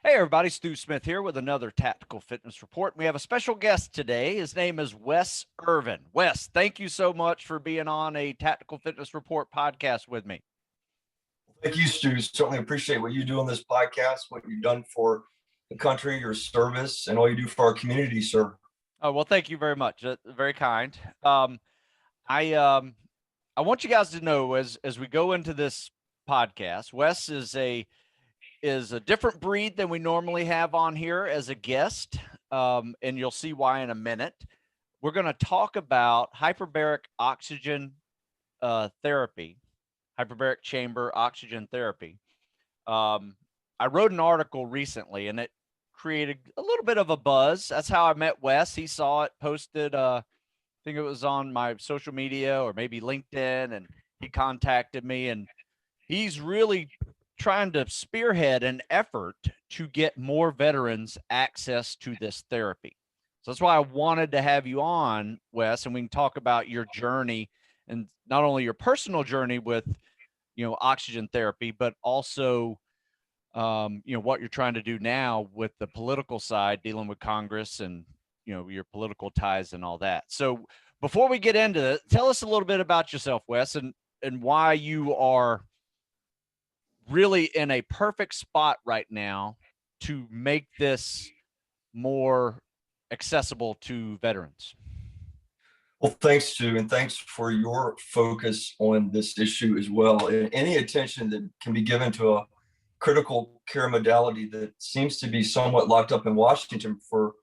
Hey everybody, Stu Smith here with another Tactical Fitness Report. We have a special guest today. His name is Wes Irvin. Wes, thank you so much for being on a Tactical Fitness Report podcast with me. Thank you, Stu. Certainly appreciate what you do on this podcast, what you've done for the country, your service, and all you do for our community, sir. Oh, well, thank you very much. Very kind. I want you guys to know as we go into this podcast, Wes is a different breed than we normally have on here as a guest, and you'll see why in a minute. We're going to talk about hyperbaric oxygen therapy, hyperbaric chamber oxygen therapy. I wrote an article recently, and it created a little bit of a buzz. That's how I met Wes. He saw it posted, I think it was on my social media or maybe LinkedIn, and he contacted me, and he's really trying to spearhead an effort to get more veterans access to this therapy. So that's why I wanted to have you on, Wes, and we can talk about your journey and not only your personal journey with, oxygen therapy, but also, what you're trying to do now with the political side, dealing with Congress and, your political ties and all that. So before we get into it, tell us a little bit about yourself, Wes, and why you are really in a perfect spot right now to make this more accessible to veterans. Well, thanks, Stu, and thanks for your focus on this issue as well. And any attention that can be given to a critical care modality that seems to be somewhat locked up in Washington for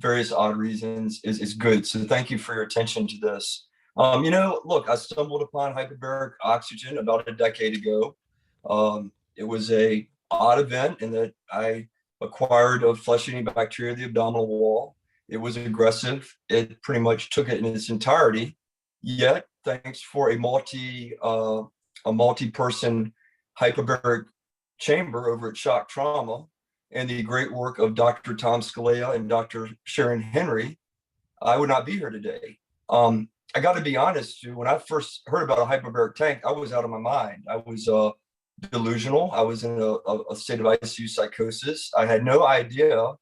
various odd reasons is good. So thank you for your attention to this. Look, I stumbled upon hyperbaric oxygen about a decade ago. It was a odd event in that I acquired a flesh-eating bacteria of the abdominal wall. It was aggressive. It pretty much took it in its entirety. Yet, thanks for a multi-person hyperbaric chamber over at Shock Trauma and the great work of Dr. Tom Scalea and Dr. Sharon Henry, I would not be here today. I got to be honest, when I first heard about a hyperbaric tank, I was out of my mind. I was delusional. I was in a state of ICU psychosis. I had no idea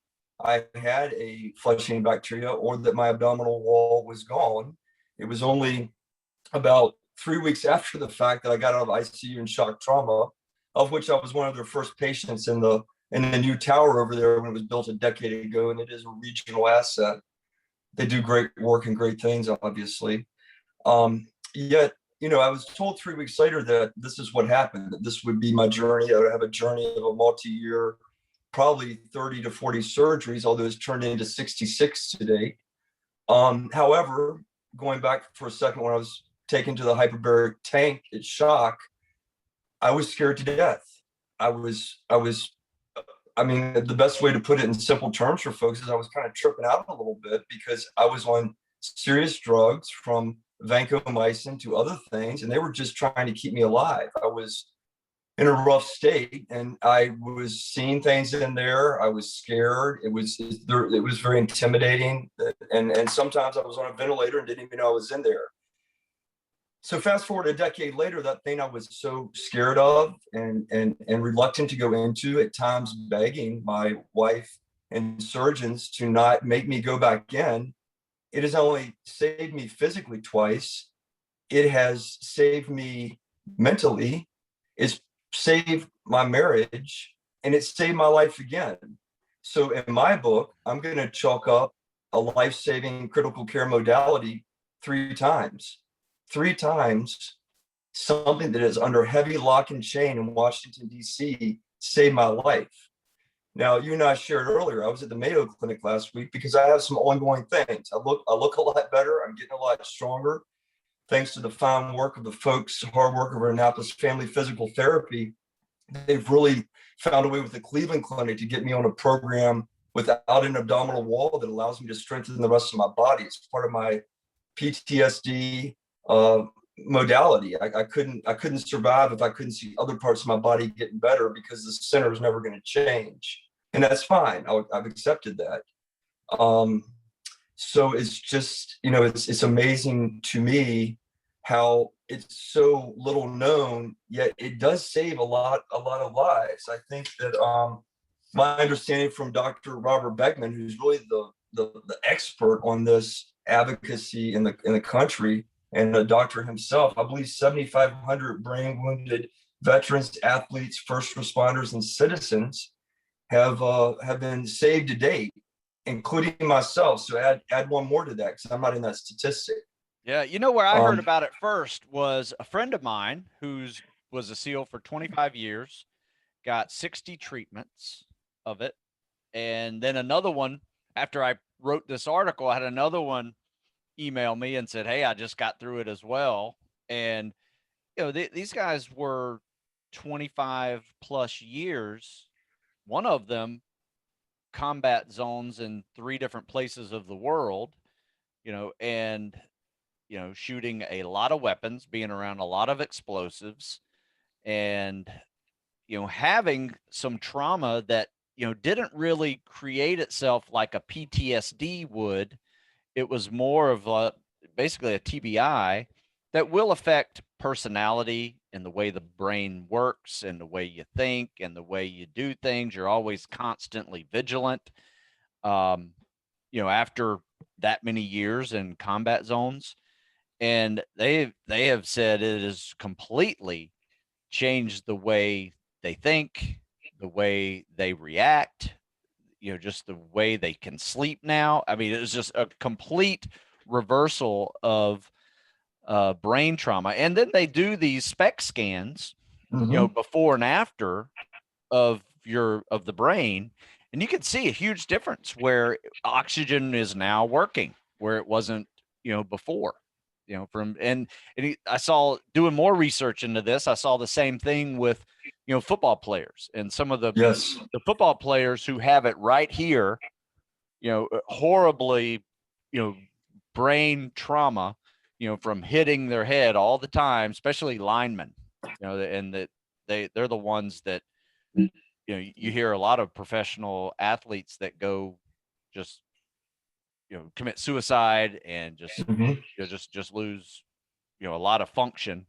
I had a flesh-eating bacteria or that my abdominal wall was gone. It was only about 3 weeks after the fact that I got out of ICU and shock trauma, of which I was one of their first patients in the new tower over there when it was built a decade ago, and it is a regional asset. They do great work and great things, obviously. Yet, I was told 3 weeks later that this is what happened, that this would be my journey. I would have a journey of a multi-year, probably 30 to 40 surgeries, although it's turned into 66 today. However, going back for a second, when I was taken to the hyperbaric tank at Shock, I was scared to death. I mean, the best way to put it in simple terms for folks is I was kind of tripping out a little bit because I was on serious drugs from vancomycin to other things, and they were just trying to keep me alive. I was in a rough state, and I was seeing things in there. I was scared. It was very intimidating, and sometimes I was on a ventilator and didn't even know I was in there. So fast forward a decade later, that thing I was so scared of and reluctant to go into, at times begging my wife and surgeons to not make me go back in, it has only saved me physically twice. It has saved me mentally. It's saved my marriage, and it saved my life again. So in my book, I'm going to chalk up a life-saving critical care modality 3 times. 3 times, something that is under heavy lock and chain in Washington, D.C. saved my life. Now, you and I shared earlier, I was at the Mayo Clinic last week because I have some ongoing things. I look a lot better. I'm getting a lot stronger. Thanks to the fine work of the folks, hard work of Annapolis Family Physical Therapy. They've really found a way with the Cleveland Clinic to get me on a program without an abdominal wall that allows me to strengthen the rest of my body. It's part of my PTSD modality. I couldn't survive if I couldn't see other parts of my body getting better, because the center is never going to change, and that's fine. I've accepted that. So it's just, it's amazing to me how it's so little known, yet it does save a lot of lives. I think that my understanding from Dr. Robert Beckman, who's really the expert on this advocacy in the country, and a doctor himself, I believe 7,500 brain wounded veterans, athletes, first responders, and citizens have been saved to date, including myself. So add one more to that, because I'm not in that statistic. Yeah, you know where I heard about it first was a friend of mine who's was a SEAL for 25 years, got 60 treatments of it, and then another one after I wrote this article, I had another one email me and said, "Hey, I just got through it as well." And these guys were 25 plus years. One of them combat zones in 3 different places of the world, and shooting a lot of weapons, being around a lot of explosives, and having some trauma that didn't really create itself like a PTSD would. It was more of basically a TBI that will affect personality and the way the brain works and the way you think and the way you do things. You're always constantly vigilant. After that many years in combat zones, and they have said it has completely changed the way they think, the way they react, just the way they can sleep now. I mean, it was just a complete reversal of brain trauma. And then they do these SPECT scans, before and after of the brain, and you can see a huge difference where oxygen is now working where it wasn't, before. I saw, doing more research into this, I saw the same thing with football players, and some of the football players who have it right here, horribly, brain trauma, from hitting their head all the time, especially linemen, and that they're the ones that, you hear a lot of professional athletes that go just, commit suicide and just, just lose, a lot of function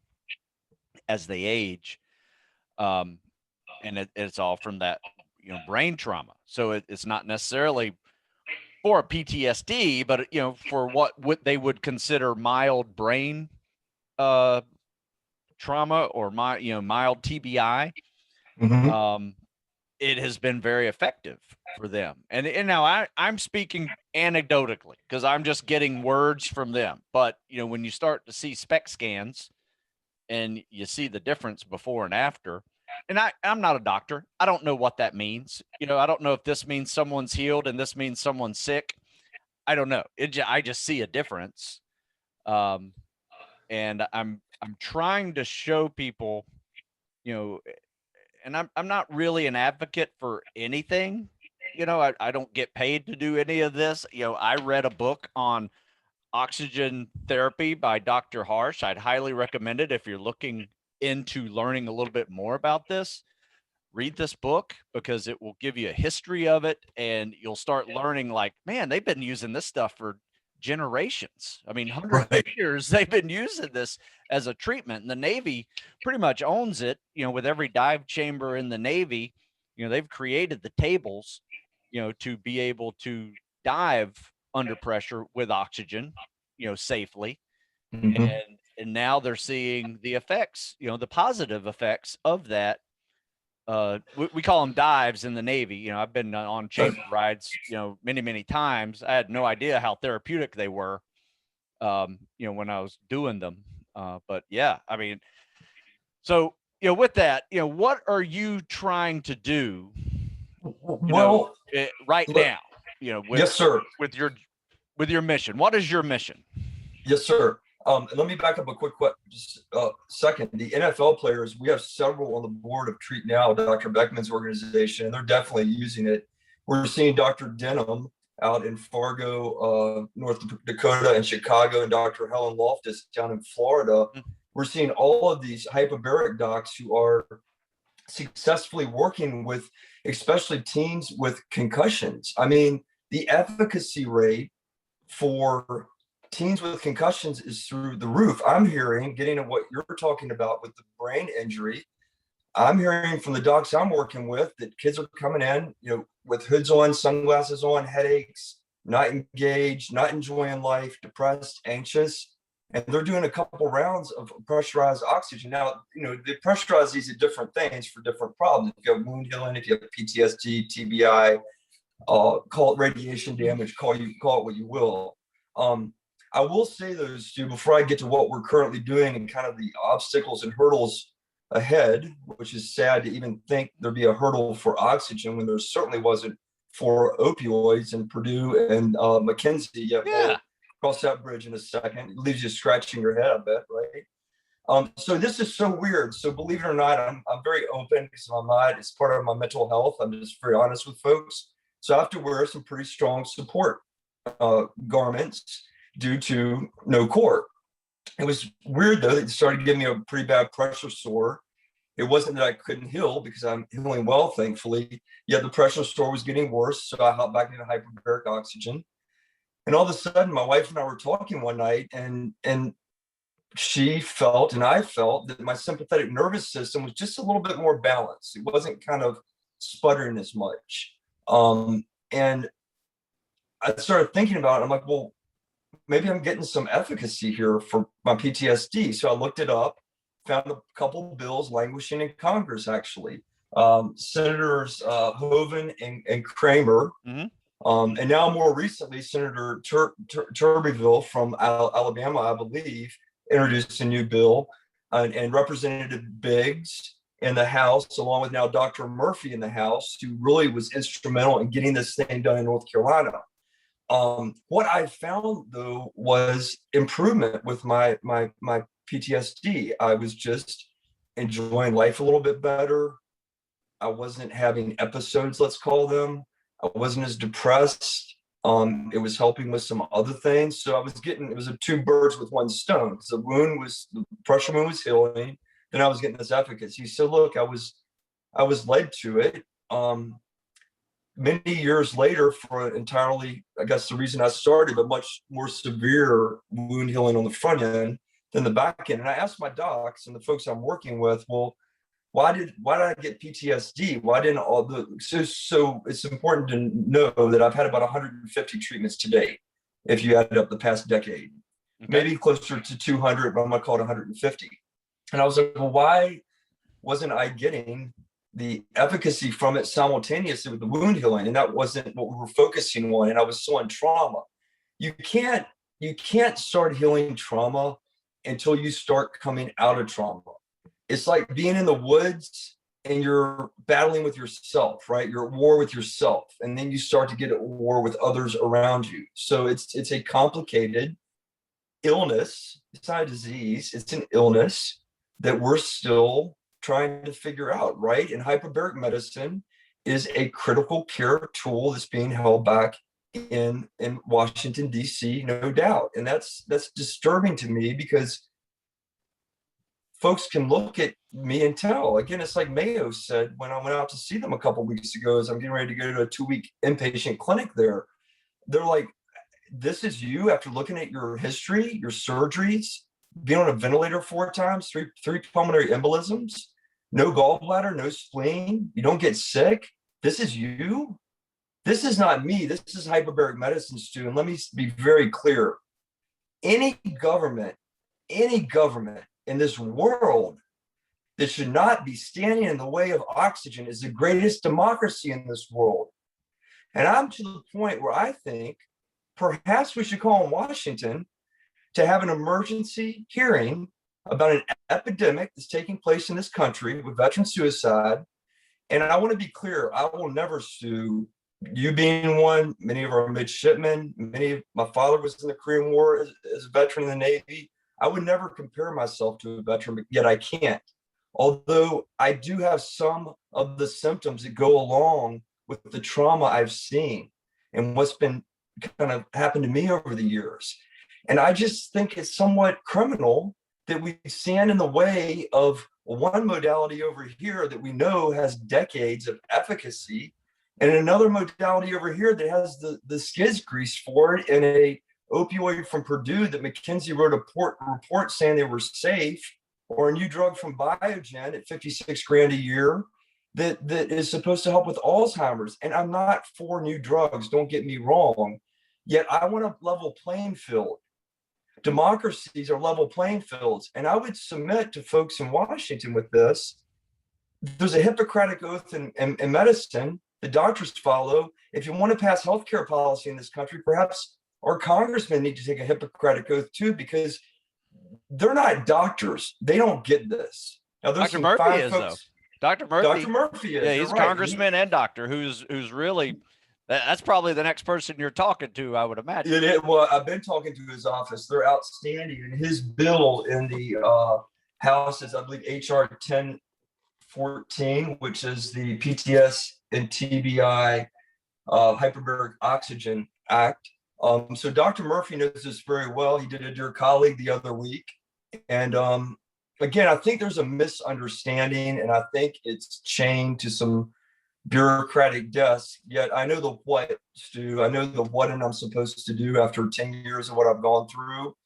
as they age. And it's all from that, brain trauma. So it's not necessarily for a PTSD, but for what they would consider mild brain trauma, or mild TBI. It has been very effective for them. And now I'm speaking anecdotally because I'm just getting words from them. But when you start to see SPECT scans and you see the difference before and after, and I'm not a doctor, I don't know what that means. I don't know if this means someone's healed and this means someone's sick. I don't know. I just see a difference. And I'm trying to show people, and I'm not really an advocate for anything. I don't get paid to do any of this. I read a book on oxygen therapy by Dr. Harsh. I'd highly recommend it if you're looking into learning a little bit more about this. Read this book because it will give you a history of it, and you'll start learning, like, man, they've been using this stuff for generations. I mean, hundreds of years they've been using this as a treatment, and the Navy pretty much owns it. With every dive chamber in the Navy, they've created the tables, to be able to dive under pressure with oxygen, safely. And now they're seeing the effects, the positive effects of that. We call them dives in the Navy. I've been on chamber rides, many times. I had no idea how therapeutic they were, when I was doing them. But yeah, I mean, so, with that, what are you trying to do, right now, Yes, sir. with your mission? What is your mission? Yes, sir. Let me back up a quick second. The NFL players, we have several on the board of Treat Now, Dr. Beckman's organization, and they're definitely using it. We're seeing Dr. Denham out in Fargo, North Dakota, and Chicago, and Dr. Helen Loftus down in Florida. We're seeing all of these hyperbaric docs who are successfully working with, especially teens with concussions. I mean, the efficacy rate for teens with concussions is through the roof. I'm hearing, getting at what you're talking about with the brain injury, I'm hearing from the docs I'm working with that kids are coming in, with hoods on, sunglasses on, headaches, not engaged, not enjoying life, depressed, anxious. And they're doing a couple rounds of pressurized oxygen. Now, they pressurize these at different things for different problems. If you have wound healing, if you have PTSD, TBI, call it radiation damage, call it what you will. I will say though, Stu, before I get to what we're currently doing and kind of the obstacles and hurdles ahead, which is sad to even think there'd be a hurdle for oxygen when there certainly wasn't for opioids and Purdue and McKinsey. Yeah, we'll cross that bridge in a second. It leaves you scratching your head, I bet, right? So this is so weird. So believe it or not, I'm very open because I'm not. It's part of my mental health. I'm just very honest with folks. So I have to wear some pretty strong support garments due to no cord. It was weird though. They started giving me a pretty bad pressure sore. It wasn't that I couldn't heal because I'm healing well, thankfully. Yet the pressure sore was getting worse. So I hopped back into hyperbaric oxygen. And all of a sudden, my wife and I were talking one night, and she felt and I felt that my sympathetic nervous system was just a little bit more balanced. It wasn't kind of sputtering as much. And I started thinking about it. I'm like, well, maybe I'm getting some efficacy here for my PTSD. So I looked it up, found a couple bills languishing in Congress, actually. Senators Hoeven and Kramer. Mm-hmm. And now more recently, Senator Tuberville from Alabama, I believe, introduced a new bill, and Representative Biggs in the House, along with now Dr. Murphy in the House, who really was instrumental in getting this thing done in North Carolina. What I found though was improvement with my PTSD. I was just enjoying life a little bit better. I wasn't having episodes, let's call them. I wasn't as depressed. It was helping with some other things. So it was a two birds with one stone. Because the pressure wound was healing. Then I was getting this efficacy. So look, I was led to it. Many years later, for entirely, I guess the reason I started, a much more severe wound healing on the front end than the back end. And I asked my docs and the folks I'm working with, well, why did I get PTSD? Why didn't so it's important to know that I've had about 150 treatments to date, if you add up the past decade. Okay. Maybe closer to 200, but I'm gonna call it 150. And I was like, well, why wasn't I getting the efficacy from it simultaneously with the wound healing? And that wasn't what we were focusing on. And I was still in trauma. You can't start healing trauma until you start coming out of trauma. It's like being in the woods and you're battling with yourself, right? You're at war with yourself. And then you start to get at war with others around you. So it's a complicated illness. It's not a disease. It's an illness that we're still trying to figure out, right? And hyperbaric medicine is a critical care tool that's being held back in Washington, D.C., no doubt. And that's disturbing to me because folks can look at me and tell. Again, it's like Mayo said when I went out to see them a couple of weeks ago, as I'm getting ready to go to a 2-week inpatient clinic there. They're like, this is you after looking at your history, your surgeries, being on a ventilator 4 times, three pulmonary embolisms, no gallbladder, no spleen. You don't get sick. This is you. This is not me. This is hyperbaric medicine, Stu. And let me be very clear. Any government in this world that should not be standing in the way of oxygen is the greatest democracy in this world. And I'm to the point where I think perhaps we should call on Washington to have an emergency hearing about an epidemic that's taking place in this country with veteran suicide. And I want to be clear, I will never sue, you being one, many of our midshipmen, my father was in the Korean War as a veteran in the Navy. I would never compare myself to a veteran, but yet I can't. Although I do have some of the symptoms that go along with the trauma I've seen and what's been kind of happened to me over the years. And I just think it's somewhat criminal that we stand in the way of one modality over here that we know has decades of efficacy, and another modality over here that has the skids grease for it, and a opioid from Purdue that McKinsey wrote a report saying they were safe, or a new drug from Biogen at 56 grand a year that is supposed to help with Alzheimer's. And I'm not for new drugs, don't get me wrong. Yet I want a level playing field. Democracies are level playing fields. And I would submit to folks in Washington with this. There's a Hippocratic oath in medicine the doctors follow. If you want to pass healthcare policy in this country, perhaps our congressmen need to take a Hippocratic oath too, because they're not doctors. They don't get this. Now, there's Dr. some Murphy fine is folks. though. Dr. Murphy is. Yeah, You're he's a right. congressman and doctor who's really that's probably the next person you're talking to, I would imagine. Well, I've been talking to his office. They're outstanding. And his bill in the House is, I believe, HR 1014, which is the PTS and TBI Hyperbaric Oxygen Act. So Dr. Murphy knows this very well. He did it to your colleague the other week. And again, I think there's a misunderstanding, and I think it's chained to some bureaucratic desk. Yet I know the what, Stu. I know the what and I'm supposed to do after 10 years of what I've gone through.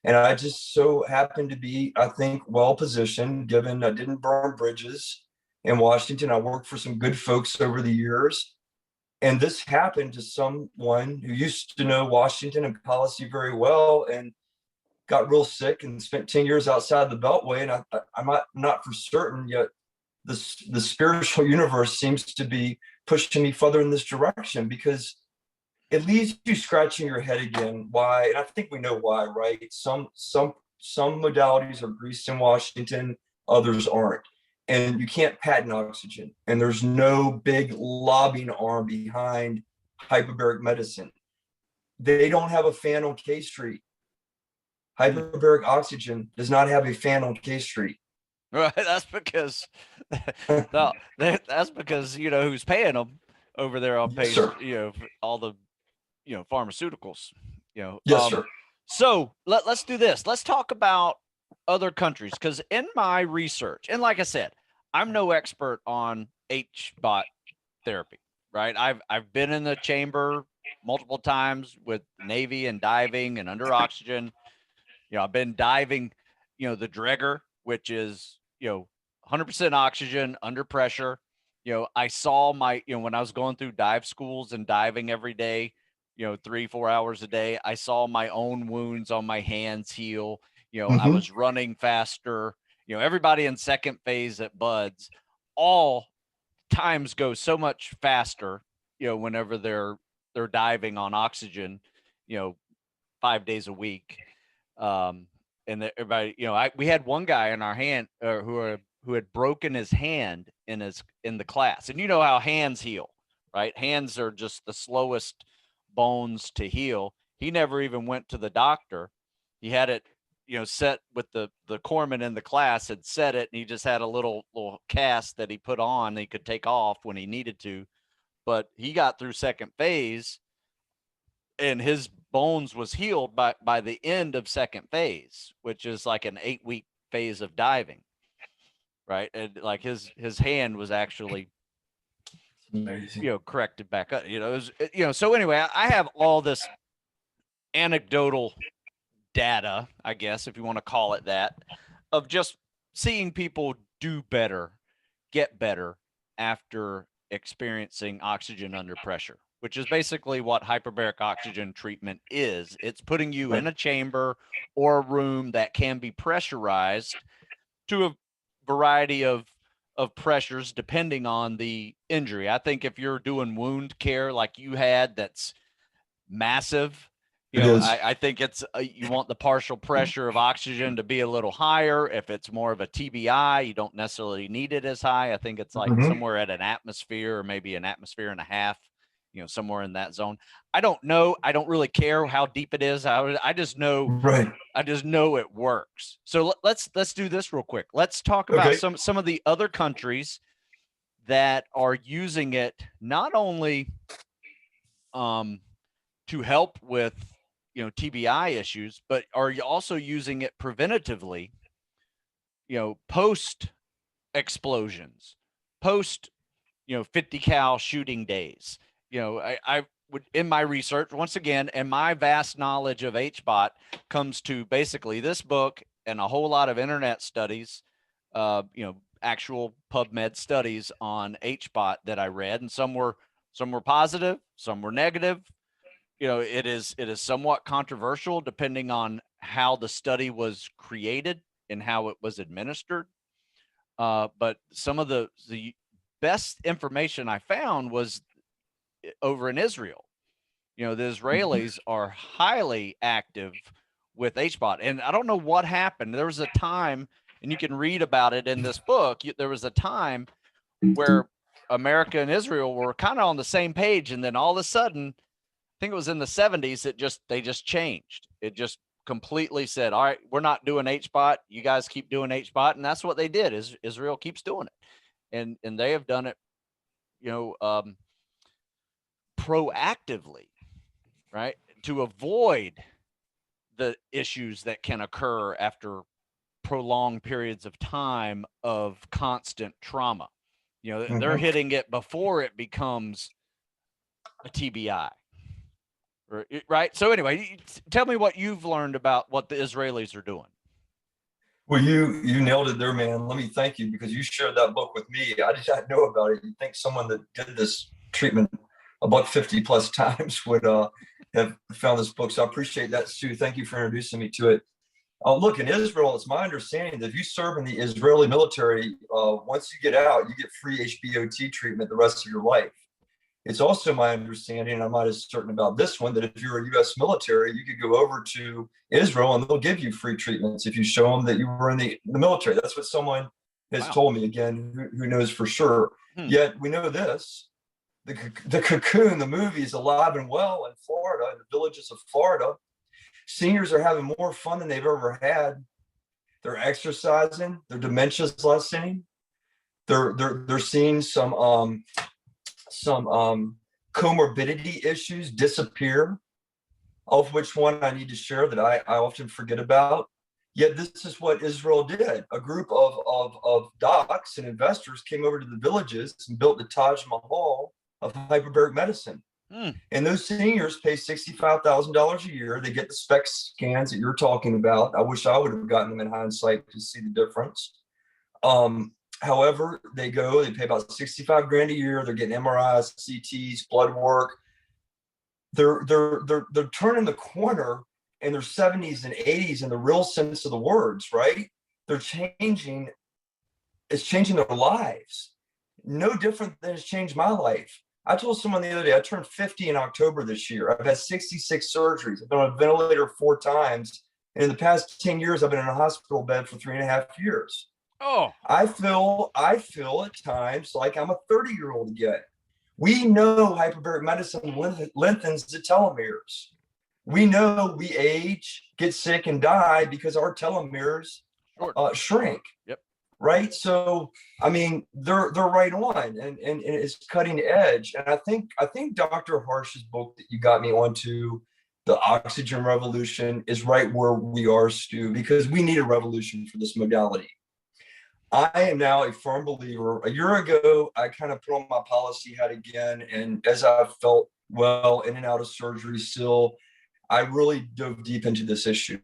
And I just so happen to be, I think, well positioned, given I didn't burn bridges in Washington. I worked for some good folks over the years. And this happened to someone who used to know Washington and policy very well and got real sick and spent 10 years outside the Beltway. And I'm not for certain yet. The spiritual universe seems to be pushing me further in this direction, because it leaves you scratching your head again. Why? And I think we know why, right? Some modalities are greased in Washington, others aren't. And you can't patent oxygen. And there's no big lobbying arm behind hyperbaric medicine. They don't have a fan on K Street. Hyperbaric oxygen does not have a fan on K Street. Right. That's because that's because who's paying them over there on page, all the pharmaceuticals. Yes, sir. So let's do this. Let's talk about other countries, because in my research, and like I said, I'm no expert on HBOT therapy, right? I've been in the chamber multiple times with Navy and diving and under oxygen. I've been diving, the Dregger, which is 100% oxygen under pressure. I saw when I was going through dive schools and diving every day, 3-4 hours a day, I saw my own wounds on my hands heal. I was running faster. Everybody in second phase at Buds, all times go so much faster, whenever they're diving on oxygen, 5 days a week. And everybody, we had one guy in our hand who had broken his hand in the class. And you know how hands heal, right? Hands are just the slowest bones to heal. He never even went to the doctor. He had it, set with the corpsman in the class had set it, and he just had a little cast that he put on that he could take off when he needed to. But he got through second phase, and his bones was healed by the end of second phase, which is like an 8-week phase of diving, right? And like his hand was actually amazing. Corrected back up. So anyway, I have all this anecdotal data, I guess, if you want to call it that, of just seeing people do better, get better after experiencing oxygen under pressure, which is basically what hyperbaric oxygen treatment is. It's putting you in a chamber or a room that can be pressurized to a variety of pressures depending on the injury. I think if you're doing wound care like you had, that's massive. I think it's you want the partial pressure of oxygen to be a little higher. If it's more of a TBI, you don't necessarily need it as high. I think it's like somewhere at an atmosphere or maybe an atmosphere and a half, somewhere in that zone. I don't know. I don't really care how deep it is. I just know. Right. I just know it works. So let's do this real quick. Let's talk about some of the other countries that are using it not only to help with TBI issues, but are you also using it preventatively, post explosions, post 50 cal shooting days. I would, in my research, once again, and my vast knowledge of HBOT comes to basically this book and a whole lot of internet studies, actual PubMed studies on HBOT that I read, and some were positive, some were negative. It is somewhat controversial depending on how the study was created and how it was administered. But some of the best information I found was over in Israel. The Israelis are highly active with HBOT. And I don't know what happened. There was a time, and you can read about it in this book, there was a time where America and Israel were kind of on the same page. And then all of a sudden, I think it was in the 70s, they just changed. It just completely said, all right, we're not doing HBOT. You guys keep doing HBOT. And that's what they did. Is Israel keeps doing it. And they have done it, proactively, right, to avoid the issues that can occur after prolonged periods of time of constant trauma. They're hitting it before it becomes a TBI. Right. So anyway, tell me what you've learned about what the Israelis are doing. Well, you nailed it there, man. Let me thank you, because you shared that book with me. I did not know about it. You'd think someone that did this treatment about 50 plus times would have found this book. So I appreciate that, Stu. Thank you for introducing me to it. Look, in Israel, it's my understanding that if you serve in the Israeli military, once you get out, you get free HBOT treatment the rest of your life. It's also my understanding, and I'm not as certain about this one, that if you're a U.S. military, you could go over to Israel and they'll give you free treatments if you show them that you were in the military. That's what someone has told me. Again, who knows for sure. Yet we know this. The Cocoon, the movie, is alive and well in Florida, in the villages of Florida. Seniors are having more fun than they've ever had. They're exercising. Their dementia's lessening. They're seeing some comorbidity issues disappear, of which one I need to share that I often forget about. Yet this is what Israel did. A group of docs and investors came over to the villages and built the Taj Mahal of hyperbaric medicine. And those seniors pay $65,000 a year. They get the SPECT scans that you're talking about. I wish I would have gotten them in hindsight to see the difference. However, they pay about 65 grand a year. They're getting MRIs, CTs, blood work. They're turning the corner in their 70s and 80s in the real sense of the words, right? It's changing their lives. No different than it's changed my life. I told someone the other day, I turned 50 in October this year. I've had 66 surgeries. I've been on a ventilator 4 times. And in the past 10 years, I've been in a hospital bed for 3.5 years. Oh, I feel at times like I'm a 30-year-old again. We know hyperbaric medicine lengthens the telomeres. We know we age, get sick, and die because our telomeres shrink. Yep. Right. So, I mean, they're right on, and it's cutting edge. And I think Dr. Harsh's book that you got me onto, The Oxygen Revolution, is right where we are, Stu, because we need a revolution for this modality. I am now a firm believer. A year ago, I kind of put on my policy hat again. And as I felt well in and out of surgery still, I really dove deep into this issue.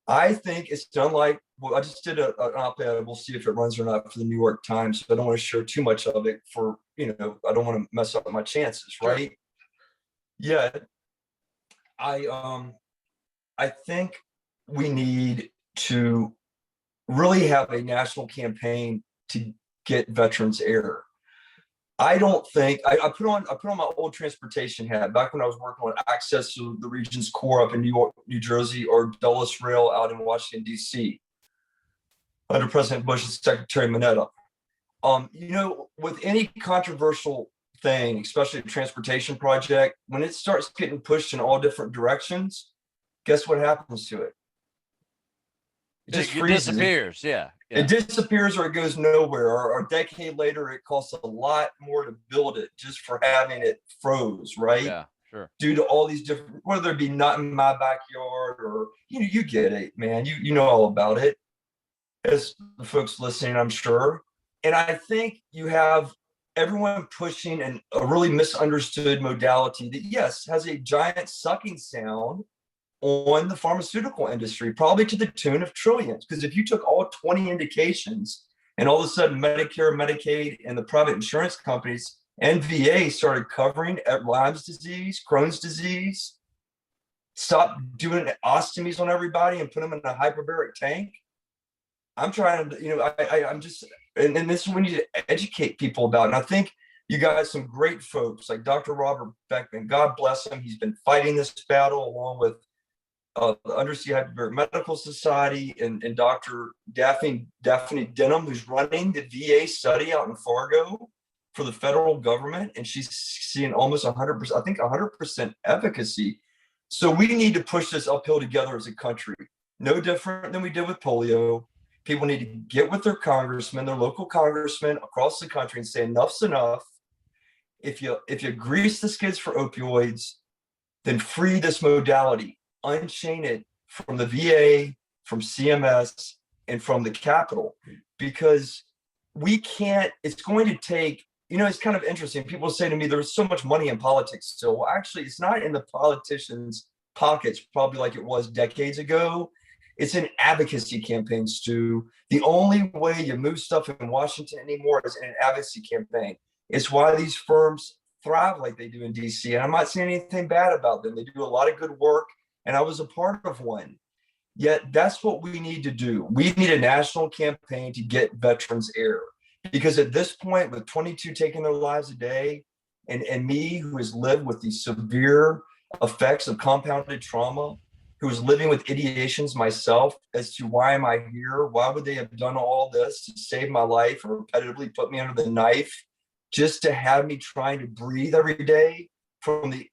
I think it's done like, well, I just did an op-ed. We'll see if it runs or not for the New York Times. So I don't want to share too much of it for, I don't want to mess up my chances, right? Sure. Yeah. I think we need to really have a national campaign to get veterans air. I don't think I put on my old transportation hat back when I was working on access to the region's core up in New York, New Jersey, or Dulles Rail out in Washington, D.C. under President Bush's Secretary Mineta. With any controversial thing, especially a transportation project, when it starts getting pushed in all different directions, guess what happens to it? It just freezes. Disappears. Yeah. It disappears, or it goes nowhere, or a decade later, it costs a lot more to build it just for having it froze, right? Yeah, sure. Due to all these different, whether it be not in my backyard or, you get it, man. You know all about it, as the folks listening, I'm sure. And I think you have everyone pushing a really misunderstood modality that, yes, has a giant sucking sound, on the pharmaceutical industry, probably to the tune of trillions. Because if you took all 20 indications and all of a sudden Medicare, Medicaid, and the private insurance companies and VA started covering Lyme's disease, Crohn's disease, stop doing ostomies on everybody and put them in a hyperbaric tank. I'm trying to, I'm just, and this is what we need to educate people about. And I think you got some great folks like Dr. Robert Beckman. God bless him. He's been fighting this battle along with the Undersea Hyperbaric Medical Society and Dr. Daphne Denham, who's running the VA study out in Fargo for the federal government. And she's seeing almost 100%, I think 100% efficacy. So we need to push this uphill together as a country. No different than we did with polio. People need to get with their congressmen, their local congressmen across the country and say enough's enough. If you grease the skids for opioids, then free this modality, unchain it from the VA, from CMS, and from the Capitol, because we can't, it's going to take, it's kind of interesting. People say to me, there's so much money in politics still. Well, actually, it's not in the politicians' pockets, probably like it was decades ago. It's in advocacy campaigns, Stu. The only way you move stuff in Washington anymore is in an advocacy campaign. It's why these firms thrive like they do in DC. And I'm not saying anything bad about them. They do a lot of good work, and I was a part of one. Yet that's what we need to do. We need a national campaign to get veterans air. Because at this point, with 22 taking their lives a day, and me, who has lived with these severe effects of compounded trauma, who was living with ideations myself as to why am I here? Why would they have done all this to save my life and repetitively put me under the knife just to have me trying to breathe every day from the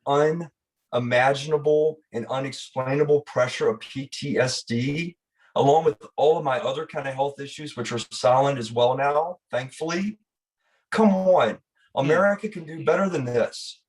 unimaginable and unexplainable pressure of PTSD, along with all of my other kind of health issues, which are silent as well now, thankfully. Come on, America can do better than this.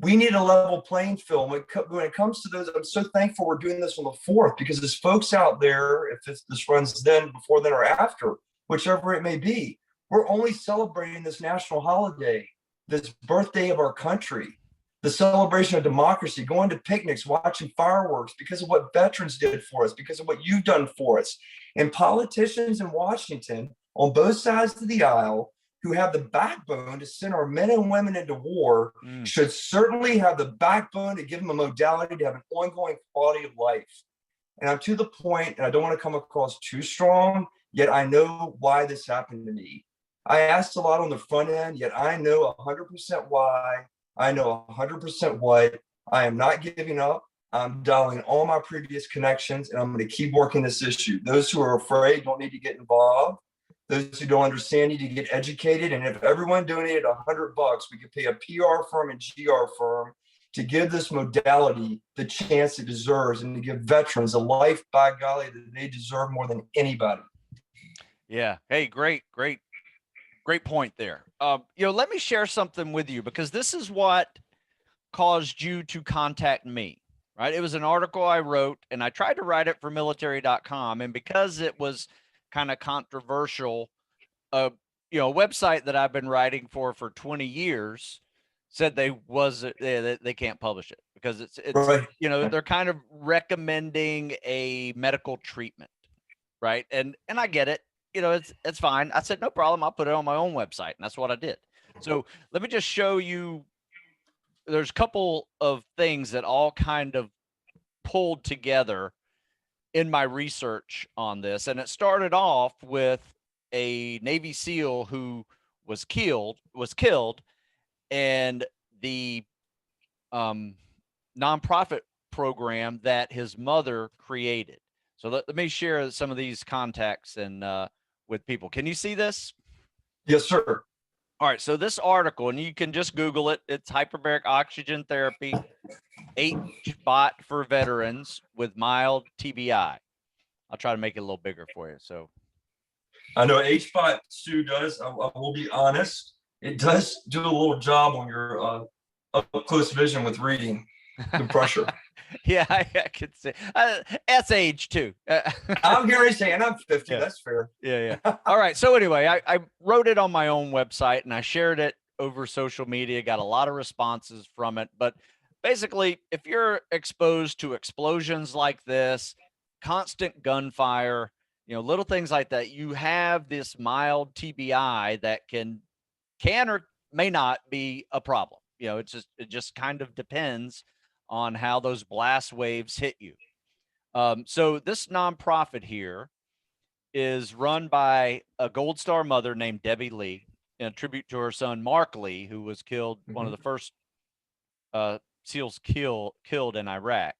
We need a level playing field. When it comes to those, I'm so thankful we're doing this on the 4th, because there's folks out there, if this runs then, before then, or after, whichever it may be, we're only celebrating this national holiday, this birthday of our country, the celebration of democracy, going to picnics, watching fireworks because of what veterans did for us, because of what you've done for us. And politicians in Washington on both sides of the aisle who have the backbone to send our men and women into war should certainly have the backbone to give them a modality to have an ongoing quality of life. And I'm to the point, and I don't want to come across too strong, yet I know why this happened to me. I asked a lot on the front end, yet I know 100% why. I know 100% what. I am not giving up. I'm dialing all my previous connections, and I'm going to keep working this issue. Those who are afraid don't need to get involved. Those who don't understand need to get educated. And if everyone donated $100, we could pay a PR firm and GR firm to give this modality the chance it deserves, and to give veterans a life, by golly, that they deserve more than anybody. Yeah. Hey, great point there. Let me share something with you, because this is what caused you to contact me, right? It was an article I wrote, and I tried to write it for military.com. And because it was kind of controversial, a website that I've been writing for 20 years said they can't publish it because it's right. They're kind of recommending a medical treatment, right? And I get it. It's fine. I said, no problem. I'll put it on my own website. And that's what I did. So let me just show you. There's a couple of things that all kind of pulled together in my research on this. And it started off with a Navy SEAL who was killed, and the nonprofit program that his mother created. So let me share some of these contacts and with people. Can you see this? Yes, sir. All right. So this article, and you can just Google it. It's hyperbaric oxygen therapy, HBOT for veterans with mild TBI. I'll try to make it a little bigger for you. So I know HBOT, Stu, does. I will be honest. It does do a little job on your up close vision with reading the pressure. Yeah, I could say that's age too. I'm Gary saying I'm 50. Yeah. That's fair. Yeah. All right. So anyway, I wrote it on my own website, and I shared it over social media, got a lot of responses from it. But basically, if you're exposed to explosions like this, constant gunfire, little things like that, you have this mild TBI that can or may not be a problem. It just kind of depends on how those blast waves hit you. So this nonprofit here is run by a Gold Star mother named Debbie Lee, in a tribute to her son Mark Lee, who was killed, one of the first SEALs killed in Iraq.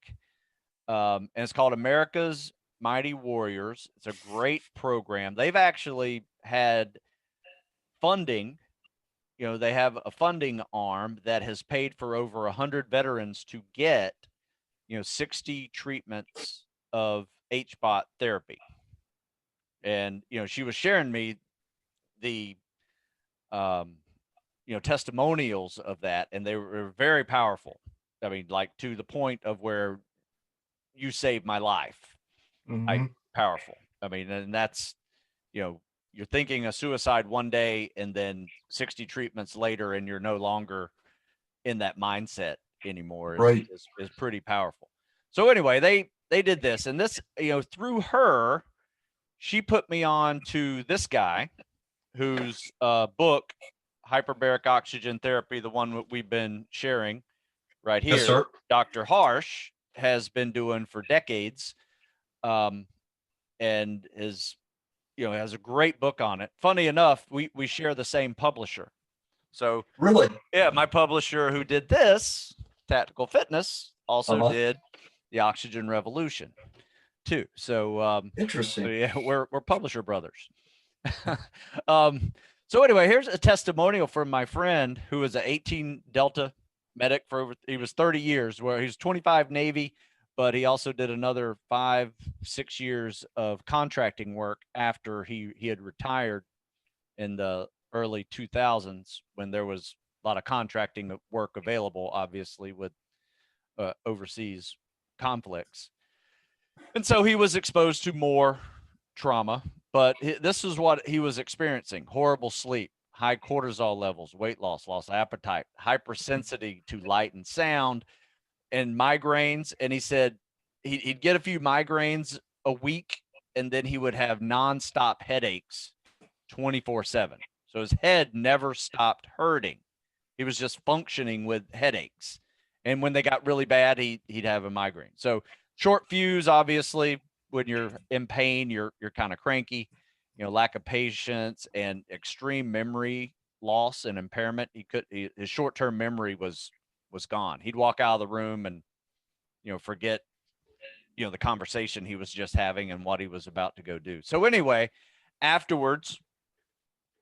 And it's called America's Mighty Warriors. It's a great program. They've actually had funding. They have a funding arm that has paid for over 100 veterans to get, 60 treatments of HBOT therapy. And, she was sharing me the, testimonials of that, and they were very powerful. I mean, like to the point of where you saved my life. Powerful. I mean, and that's, you're thinking a suicide one day and then 60 treatments later, and you're no longer in that mindset anymore is pretty powerful. So anyway, they did this, and this, through her, she put me on to this guy whose book, Hyperbaric Oxygen Therapy, the one that we've been sharing right here, yes, sir. Dr. Harsh has been doing for decades, and is, has a great book on it. Funny enough, we share the same publisher. So really, yeah, my publisher who did this, Tactical Fitness, also did the Oxygen Revolution too. So interesting. So yeah, we're publisher brothers. So anyway, here's a testimonial from my friend who was an 18 Delta medic he was 30 years, where he was 25 Navy, but he also did another 5-6 years of contracting work after he had retired in the early 2000s, when there was a lot of contracting work available, obviously with overseas conflicts. And so he was exposed to more trauma, but this is what he was experiencing: horrible sleep, high cortisol levels, weight loss, loss of appetite, hypersensitivity to light and sound, and migraines. And he said he'd get a few migraines a week, and then he would have nonstop headaches 24/7. So his head never stopped hurting. He was just functioning with headaches. And when they got really bad, he'd have a migraine. So short fuse, obviously, when you're in pain, you're kind of cranky, lack of patience and extreme memory loss and impairment. His short-term memory was gone. He'd walk out of the room and, forget, the conversation he was just having and what he was about to go do. So anyway, afterwards,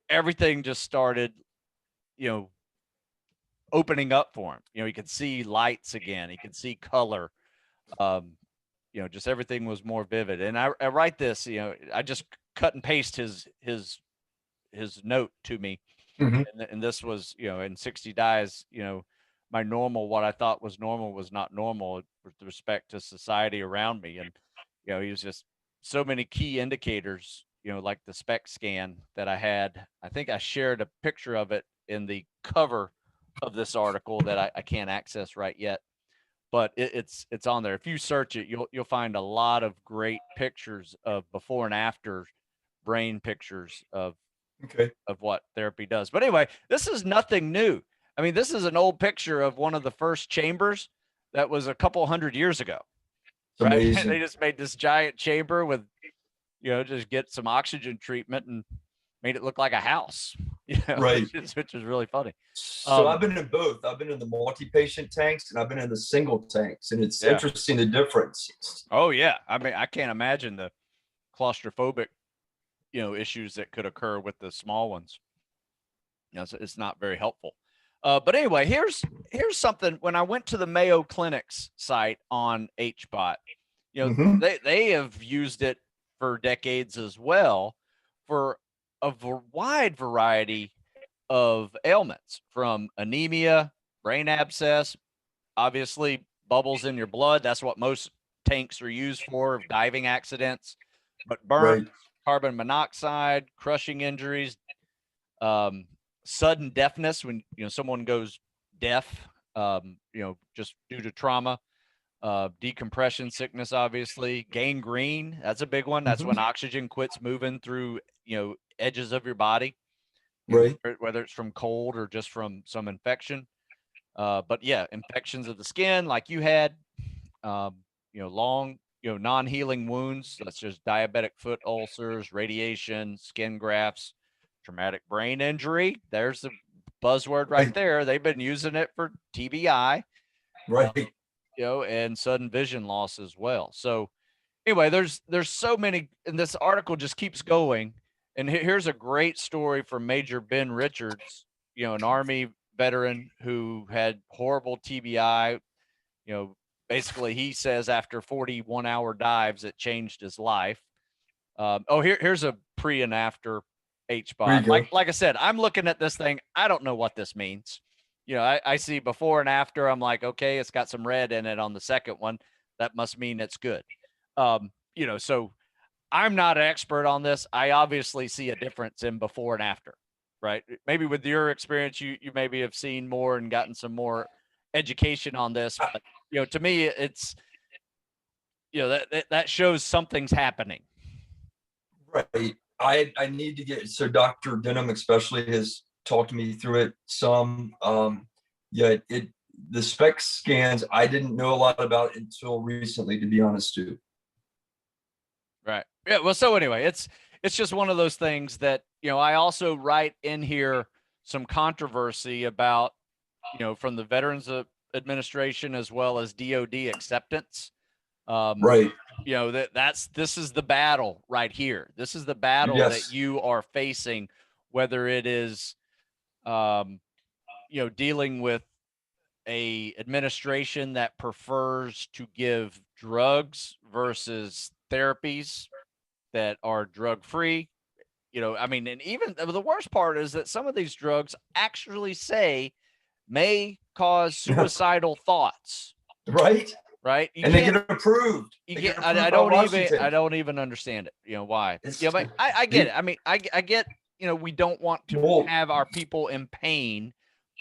everything just started, opening up for him. He could see lights again. He could see color. Just everything was more vivid. And I write this, I just cut and paste his note to me. And this was, in 60 dies, my normal, what I thought was normal was not normal with respect to society around me. And, he was just so many key indicators, like the SPEC scan that I had. I think I shared a picture of it in the cover of this article that I can't access right yet, but it's on there. If you search it, you'll find a lot of great pictures of before and after brain pictures of what therapy does. But anyway, this is nothing new. I mean, this is an old picture of one of the first chambers that was a couple hundred years ago. Right? They just made this giant chamber with, just get some oxygen treatment and made it look like a house. Right. Which is really funny. So I've been in both. I've been in the multi-patient tanks and I've been in the single tanks, and it's interesting the difference. Oh yeah. I mean, I can't imagine the claustrophobic, issues that could occur with the small ones. It's not very helpful. But anyway, here's something. When I went to the Mayo Clinic's site on HBOT, they have used it for decades as well for a wide variety of ailments, from anemia, brain abscess, obviously bubbles in your blood. That's what most tanks are used for, diving accidents, but burns, carbon monoxide, crushing injuries, sudden deafness when someone goes deaf, just due to trauma. Decompression sickness, obviously. Gangrene, that's a big one. That's when oxygen quits moving through, edges of your body, Right. whether it's from cold or just from some infection. But yeah, infections of the skin like you had, long, non-healing wounds. That's just diabetic foot ulcers, radiation, skin grafts, traumatic brain injury. There's the buzzword right there. They've been using it for TBI. Right. And sudden vision loss as well. So anyway, there's so many, and this article just keeps going. And here's a great story from Major Ben Richards, an Army veteran who had horrible TBI. Basically he says after 41-hour dives, it changed his life. Here's a pre and after HBOT. Like I said, I'm looking at this thing. I don't know what this means. I see before and after. I'm like, okay, it's got some red in it on the second one. That must mean it's good. So I'm not an expert on this. I obviously see a difference in before and after, right? Maybe with your experience, you maybe have seen more and gotten some more education on this. But, to me, it's, that shows something's happening. Right. I need to get, so Dr. Denham especially has talked me through it some. The SPECT scans I didn't know a lot about until recently, to be honest too. Right. Yeah. Well, so anyway, it's just one of those things that, I also write in here some controversy about, from the Veterans Administration as well as DOD acceptance. Right. This is the battle right here. This is the battle that you are facing, whether it is, dealing with a administration that prefers to give drugs versus therapies that are drug free. And even the worst part is that some of these drugs actually say may cause suicidal thoughts. Right. Right. And they get approved. I don't even understand it. Why? But I get it. I mean, I get, we don't want to have our people in pain,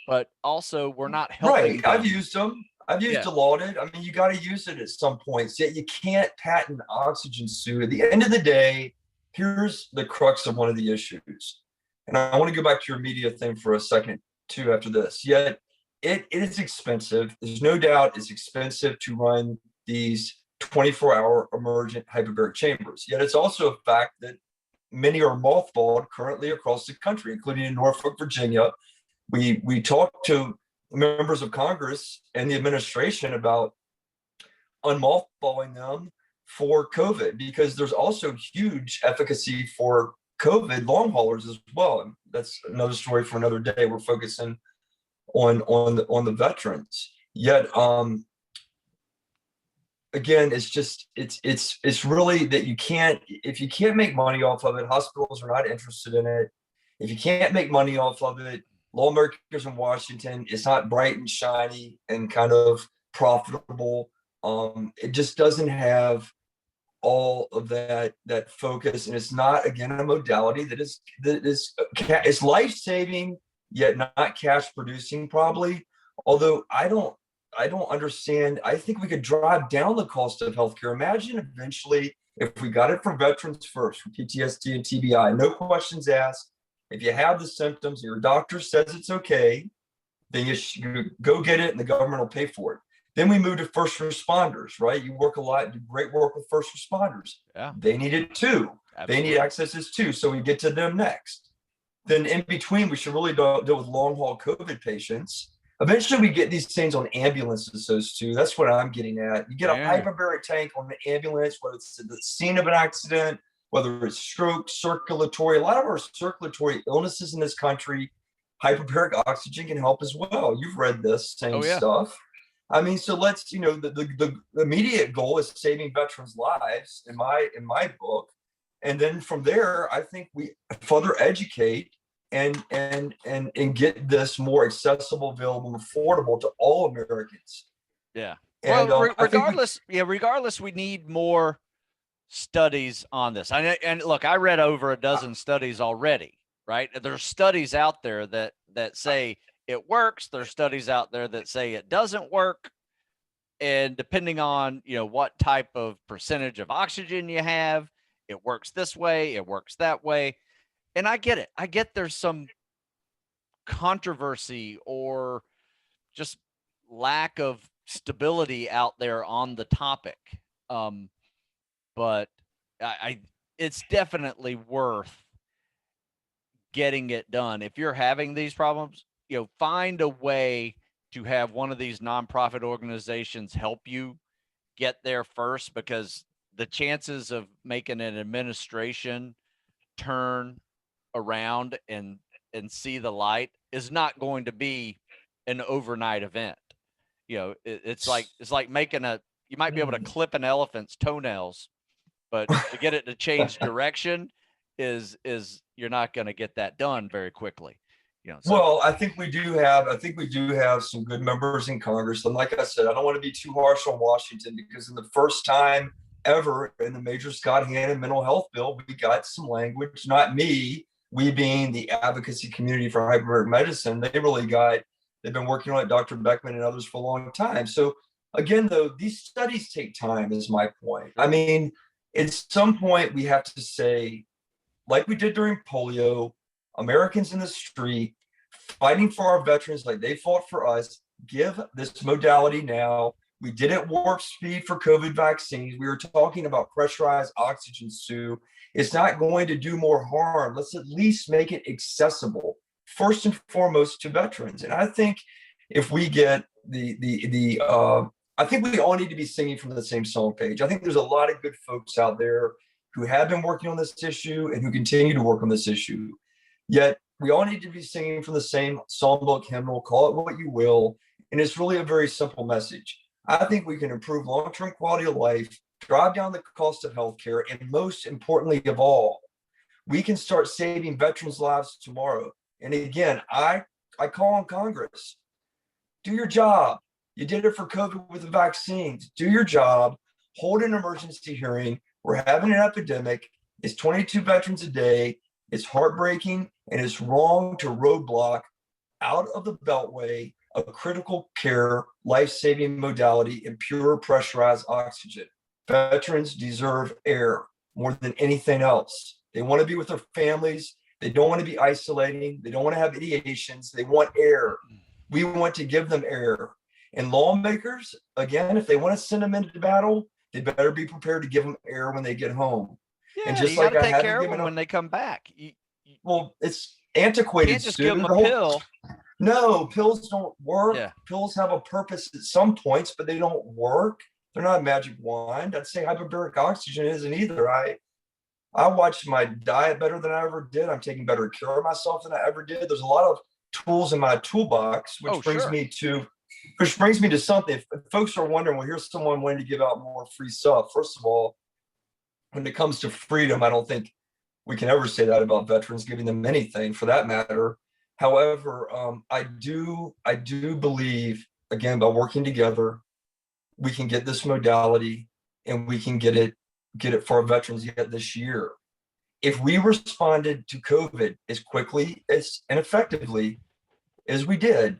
but also we're not helping. Right. I've used them. I've used Dilaudid. I mean, you got to use it at some points. Yet you can't patent oxygen suit. At the end of the day, here's the crux of one of the issues. And I want to go back to your media thing for a second too after this. Yet it is expensive. There's no doubt it's expensive to run these 24-hour emergent hyperbaric chambers. Yet it's also a fact that many are mothballed currently across the country, including in Norfolk, Virginia. We talked to members of Congress and the administration about unmothballing them for COVID, because there's also huge efficacy for COVID long haulers as well. And that's another story for another day. We're focusing on the veterans. Yet again, it's really that if you can't make money off of it, hospitals are not interested in it. If you can't make money off of it, lawmakers in Washington, it's not bright and shiny and kind of profitable. It just doesn't have all of that focus, and it's not, again, a modality that is life-saving yet not cash producing, probably. Although I don't understand. I think we could drive down the cost of healthcare. Imagine eventually if we got it for veterans first, for PTSD and TBI, no questions asked. If you have the symptoms, your doctor says it's okay, then you go get it and the government will pay for it. Then we move to first responders, right? You work a lot, do great work with first responders. Yeah. They need it too. Absolutely. They need accesses too. So we get to them next. Then in between, we should really deal with long haul COVID patients. Eventually we get these things on ambulances, those two. That's what I'm getting at. You get a hyperbaric tank on the ambulance, whether it's the scene of an accident, whether it's stroke, circulatory. A lot of our circulatory illnesses in this country, hyperbaric oxygen can help as well. You've read this same stuff. I mean, so let's, the immediate goal is saving veterans' lives in my book. And then from there, I think we further educate and get this more accessible, available, and affordable to all Americans. Yeah. And, well, regardless, we need more studies on this. And look, I read over a dozen studies already, right? There's studies out there that say it works. There's studies out there that say it doesn't work. And depending on, what type of percentage of oxygen you have, it works this way, it works that way. And I get it. I get there's some controversy or just lack of stability out there on the topic. But it's definitely worth getting it done. If you're having these problems, find a way to have one of these nonprofit organizations help you get there first, because the chances of making an administration turn around and see the light is not going to be an overnight event. It's like making you might be able to clip an elephant's toenails, but to get it to change direction is you're not going to get that done very quickly. Well, I think we do have some good members in Congress. And like I said, I don't want to be too harsh on Washington, because in the first time ever in the Major Scott Hannon mental health bill, we got some language, not me, we being the advocacy community for hyperbaric medicine. They've been working on it, Dr. Beckman and others, for a long time. So again, though, these studies take time, is my point. I mean, at some point we have to say, like we did during polio, Americans in the street fighting for our veterans like they fought for us, give this modality now. We did it warp speed for COVID vaccines. We were talking about pressurized oxygen, Sue. It's not going to do more harm. Let's at least make it accessible, first and foremost, to veterans. And I think if we get I think we all need to be singing from the same song page. I think there's a lot of good folks out there who have been working on this issue and who continue to work on this issue. Yet we all need to be singing from the same songbook, hymnal, call it what you will. And it's really a very simple message. I think we can improve long-term quality of life, drive down the cost of healthcare, and most importantly of all, we can start saving veterans' lives tomorrow. And again, I call on Congress. Do your job. You did it for COVID with the vaccines. Do your job. Hold an emergency hearing. We're having an epidemic. It's 22 veterans a day. It's heartbreaking, and it's wrong to roadblock out of the Beltway a critical care, life-saving modality in pure pressurized oxygen. Veterans deserve air more than anything else. They want to be with their families. They don't want to be isolating. They don't want to have ideations. They want air. We want to give them air. And lawmakers, again, if they want to send them into battle, they better be prepared to give them air when they get home. Yeah, and just you like got to I take care of haven't them given when up, they come back. well, it's You antiquated. can't just Stu. give them The a whole- pill. No, pills don't work. Yeah. Pills have a purpose at some points, but they don't work. They're not a magic wand. I'd say hyperbaric oxygen isn't either. I watch my diet better than I ever did. I'm taking better care of myself than I ever did. There's a lot of tools in my toolbox, which brings me to something. If folks are wondering, well, here's someone wanting to give out more free stuff. First of all, when it comes to freedom, I don't think we can ever say that about veterans, giving them anything for that matter. However, I do believe, again, by working together, we can get this modality and we can get it for our veterans yet this year. If we responded to COVID as quickly and effectively as we did,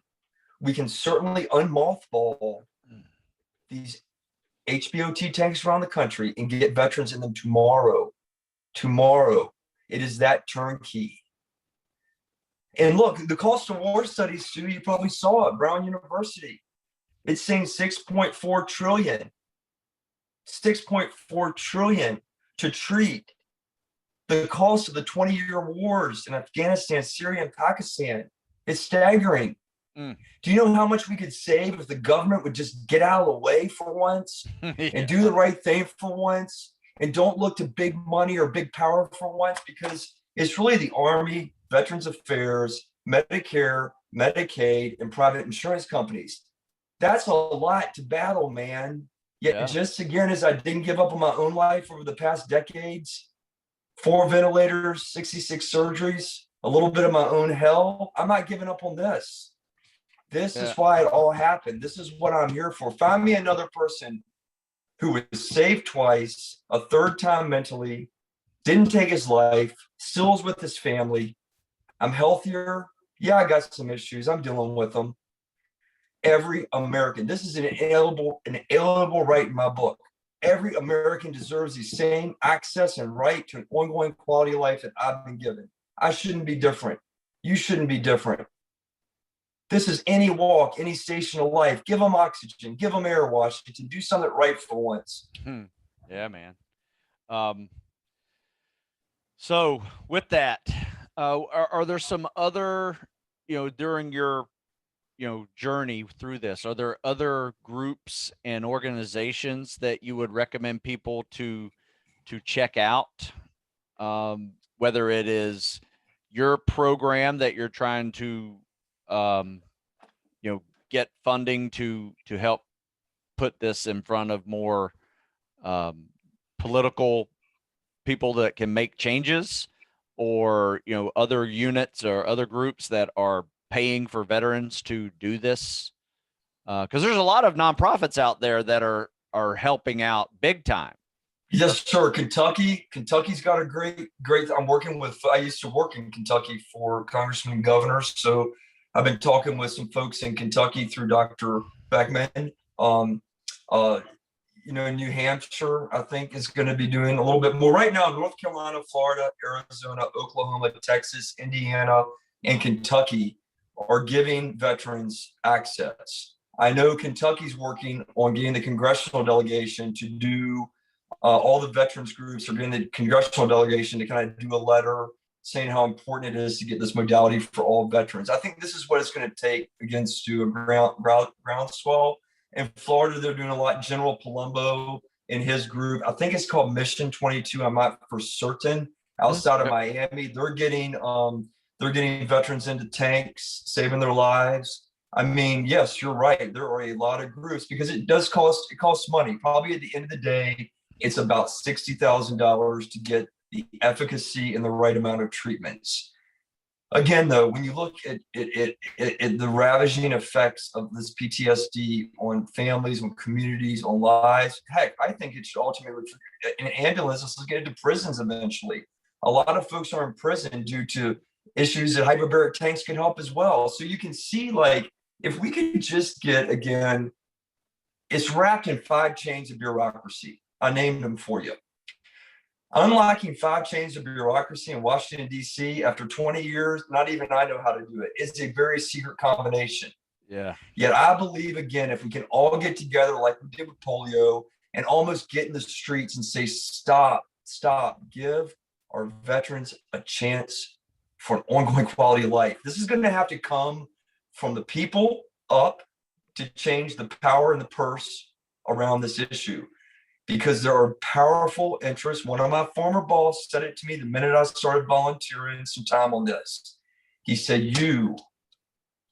we can certainly unmothball these HBOT tanks around the country and get veterans in them tomorrow. Tomorrow. It is that turnkey. And look, the cost of war studies, Stu, you probably saw it, Brown University. It's saying 6.4 trillion. 6.4 trillion to treat the cost of the 20-year wars in Afghanistan, Syria, and Pakistan. It's staggering. Do you know how much we could save if the government would just get out of the way for once and do the right thing for once and don't look to big money or big power for once? Because it's really the Army, Veterans Affairs, Medicare, Medicaid, and private insurance companies. That's a lot to battle, man. Yet just again, as I didn't give up on my own life over the past decades, 4 ventilators, 66 surgeries, a little bit of my own hell, I'm not giving up on this. This is why it all happened. This is what I'm here for. Find me another person who was saved twice, a third time mentally, didn't take his life, still is with his family. I'm healthier, Yeah, I got some issues. I'm dealing with them. Every American, this is an inalienable right in my book. Every American deserves the same access and right to an ongoing quality of life that I've been given. I shouldn't be different. You shouldn't be different. This is any walk, any station of life. Give them oxygen, give them air, Washington. Do something right for once. Yeah, man. Um, so with that, are there some other, during your, journey through this, are there other groups and organizations that you would recommend people to check out? Whether it is your program that you're trying to, um, get funding to help put this in front of more um, political people that can make changes, or other units or other groups that are paying for veterans to do this, because there's a lot of nonprofits out there that are helping out big time. Yes, sir. Kentucky's got a great. I used to work in Kentucky for congressmen and governors. So I've been talking with some folks in Kentucky through Dr. Beckman. Um, uh, New Hampshire, I think, is going to be doing a little bit more right now. North Carolina, Florida, Arizona, Oklahoma, Texas, Indiana, and Kentucky are giving veterans access. I know Kentucky's working on getting the congressional delegation to do, all the veterans groups are getting the congressional delegation to kind of do a letter saying how important it is to get this modality for all veterans. I think this is what it's going to take against to a groundswell. In Florida, they're doing a lot. General Palumbo and his group, I think it's called Mission 22. I'm not for certain. Outside of Miami, they're getting veterans into tanks, saving their lives. I mean, yes, you're right. There are a lot of groups because it costs money. Probably at the end of the day, it's about $60,000 to get the efficacy and the right amount of treatments. Again, though, when you look at the ravaging effects of this PTSD on families, on communities, on lives, heck, I think it should ultimately, in ambulances, let's get into prisons eventually. A lot of folks are in prison due to issues that hyperbaric tanks can help as well. So you can see, like, if we could just get, again, it's wrapped in 5 chains of bureaucracy. I named them for you. Unlocking 5 chains of bureaucracy in Washington, D.C. after 20 years, not even I know how to do it. It's a very secret combination. Yeah. Yet I believe, again, if we can all get together like we did with polio and almost get in the streets and say, stop, give our veterans a chance for an ongoing quality of life. This is going to have to come from the people up to change the power and the purse around this issue, because there are powerful interests. One of my former boss said it to me the minute I started volunteering some time on this. He said,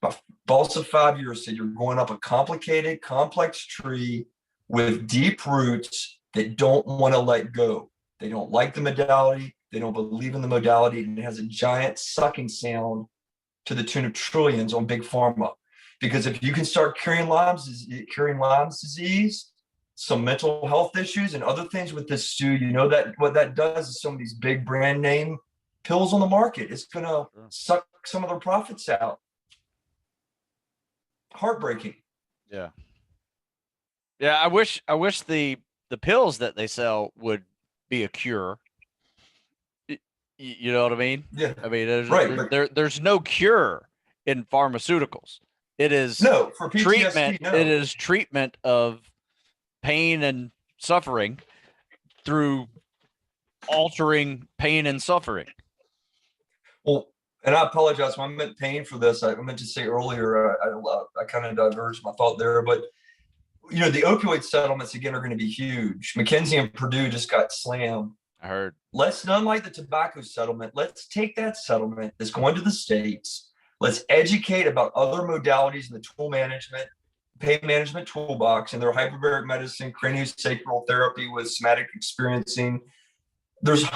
my boss of 5 years, said, you're going up a complicated, complex tree with deep roots that don't want to let go. They don't like the modality. They don't believe in the modality. And it has a giant sucking sound to the tune of trillions on big pharma. Because if you can start curing Lyme's disease, some mental health issues and other things with this, Stu, that what that does is some of these big brand name pills on the market, it's going to suck some of their profits out. Heartbreaking. Yeah. I wish the pills that they sell would be a cure. You know what I mean? Yeah. I mean, there's no cure in pharmaceuticals. It is for PTSD, treatment. No. It is treatment of pain and suffering through altering pain and suffering. Well, and I apologize when I meant pain for this. I meant to say earlier, I kind of diverged my thought there, but the opioid settlements again are going to be huge. McKinsey and Purdue just got slammed. I heard. Let's, unlike the tobacco settlement, let's take that settlement that's going to the states. Let's educate about other modalities in the tool management, pain management toolbox, and their hyperbaric medicine, craniosacral therapy with somatic experiencing. There's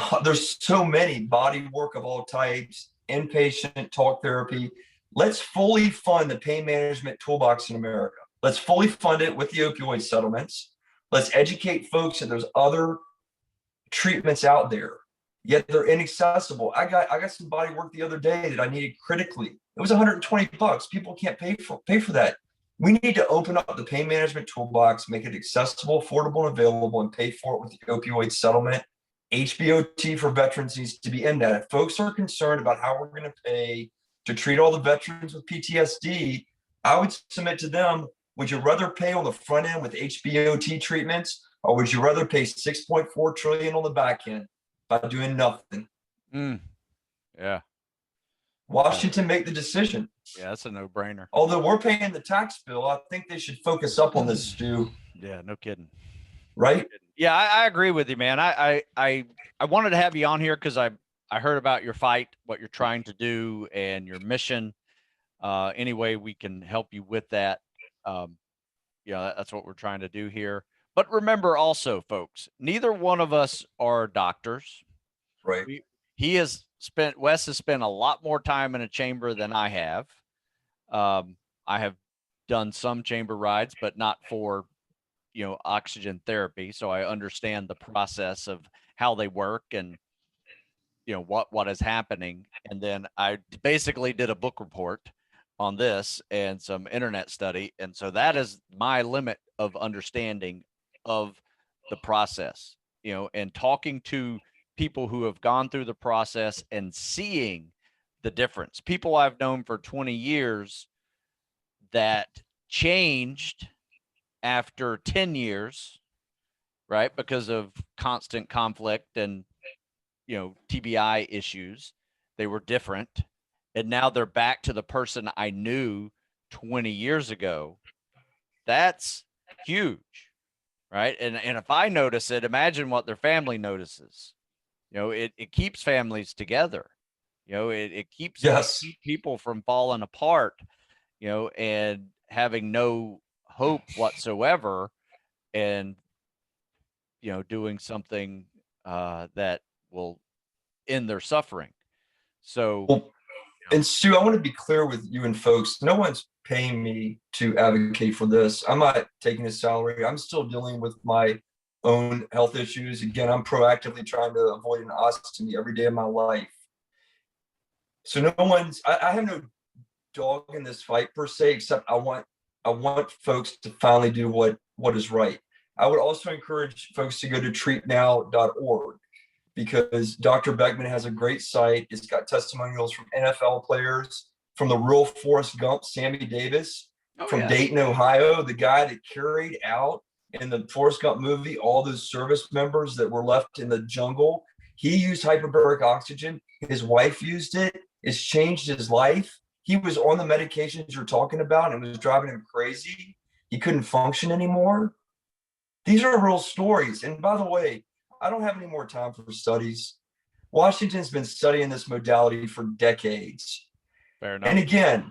so many, body work of all types, inpatient talk therapy. Let's fully fund the pain management toolbox in America. Let's fully fund it with the opioid settlements. Let's educate folks that there's other treatments out there. yet they're inaccessible. I got some body work the other day that I needed critically. It was $120. People can't pay for that. We need to open up the pain management toolbox, make it accessible, affordable, and available, and pay for it with the opioid settlement. HBOT for veterans needs to be in that. If folks are concerned about how we're going to pay to treat all the veterans with PTSD, I would submit to them, would you rather pay on the front end with HBOT treatments, or would you rather pay 6.4 trillion on the back end by doing nothing? Yeah. Washington make the decision. Yeah, that's a no-brainer. Although we're paying the tax bill, I think they should focus up on this, Stu. Yeah, no kidding. Right? Yeah, I agree with you, man. I wanted to have you on here because I heard about your fight, what you're trying to do, and your mission. Any way we can help you with that, that's what we're trying to do here. But remember also, folks, neither one of us are doctors. Right. Wes has spent a lot more time in a chamber than I have. I have done some chamber rides, but not for, oxygen therapy. So I understand the process of how they work and, what is happening. And then I basically did a book report on this and some internet study. And so that is my limit of understanding of the process, and talking to people who have gone through the process and seeing the difference. People I've known for 20 years that changed after 10 years, right? Because of constant conflict and, TBI issues. They were different. And now they're back to the person I knew 20 years ago. That's huge, right? And if I notice it, imagine what their family notices. It keeps families together. It keeps people from falling apart, and having no hope whatsoever, and, doing something that will end their suffering. So, well, and Stu, I want to be clear with you and folks. No one's paying me to advocate for this. I'm not taking a salary. I'm still dealing with my own health issues. Again, I'm proactively trying to avoid an ostomy every day of my life. So I have no dog in this fight per se, except I want folks to finally do what is right. I would also encourage folks to go to treatnow.org, because Dr. Beckman has a great site. It's got testimonials from NFL players, from the real Forrest Gump, Sammy Davis, from Dayton, Ohio, the guy that carried out in the Forrest Gump movie all those service members that were left in the jungle. He used hyperbaric oxygen. His wife used it. It's changed his life. He was on the medications you're talking about, and it was driving him crazy. He couldn't function anymore. These are real stories. And by the way, I don't have any more time for studies. Washington's been studying this modality for decades. Fair enough. And again,